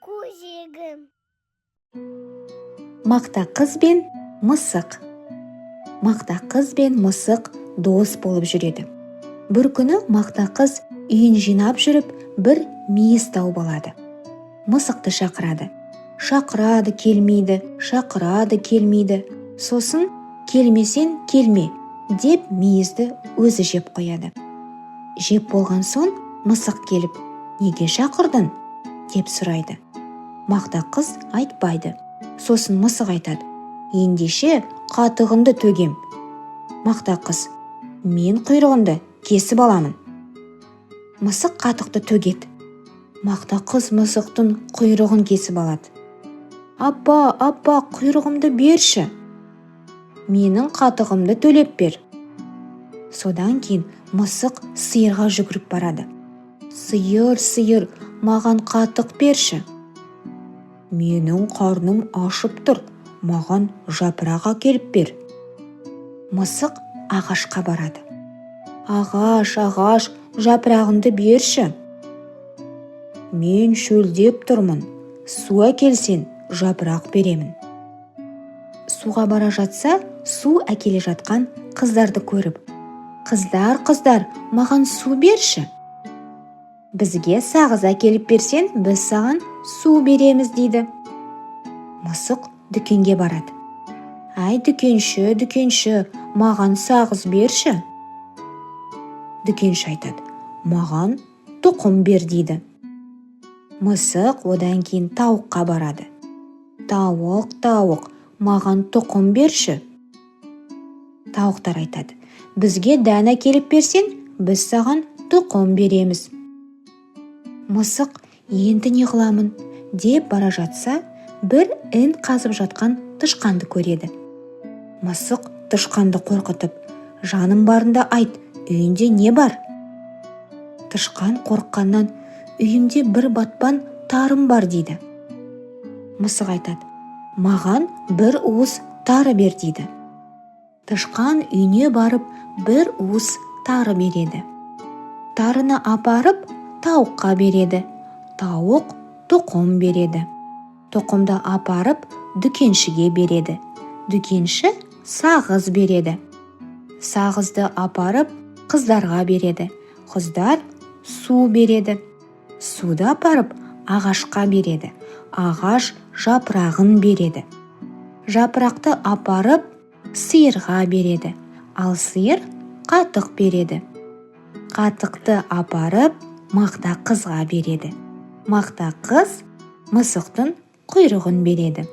көжегім. Мақта қыз бен мысық. Мақта қыз бен мысық дос болып жүреді. Бір күні мақта қыз үйін жинап жүріп, бір мейіз тауып алады. Мысықты шақырады. Шақырады, келмейді, шақырады, келмейді. Сосын келмесен келме деп мейізді өзі жеп қояды. Жеп болған соң мысық келіп, неге шақырдың деп сұрайды. Мақта қыз айтпайды. Сосын мысық айтады, ендеше қатығынды төгем. Мақта қыз, мен құйрығынды кесіп аламын. Мысық қатықты төгеді. Мақта қыз мысықтың құйрығын кесіп алады. Апа, құйрығымды берші. Менің қатығымды төлеп бер. Содан кейін мысық сиырға жүгіріп барады. Сиыр, маған қатық берші. Менің қарным ашып тұр, маған жапырақ әкеліп бер. Мысық ағашқа барады. Ағаш, жапырағынды берші. Мен шөлдеп тұрмын, су әкелсен, жапырақ беремін. Суға бара жатса, су әкеле жатқан қыздарды көріп, Қыздар, маған су берші. Бізге сағыз әкеліп берсен, біз саған су береміз дейді. Мысық дүкенге барады. Ай, дүкенші, маған сағыз берші. Дүкенші айтады, маған тұқым бер дейді. Мысық одан кейін тауыққа барады. Тауық, маған тұқым берші. Тауықтар айтады, бізге дән әкеліп берсен, біз саған тұқым береміз. Мысық енді не қыламын деп бара жатса, бір ін қазып жатқан тышқанды көреді. Мысық тышқанды қорқытып, жаным барында айт, үйінде не бар? Тышқан қорыққаннан, үйімде бір батпан тарым бар дейді. Мысық айтады, маған бір уыс тары бер дейді. Тышқан үйіне барып, бір уыс тары береді. Тарыны апарып, тауыққа береді. Тауық тұқым береді. Тұқымды апарып, дүкеншіге береді. Дүкенші сағыз береді. Сағызды апарып, қыздарға береді. Қыздар су береді. Суды апарып, ағашқа береді. Ағаш жапырағын береді. Жапырақты апарып, сиырға береді. Ал сиыр қатық береді. Қатықты апарып, мақта қызға береді. Мақта қыз мысықтың құйрығын береді.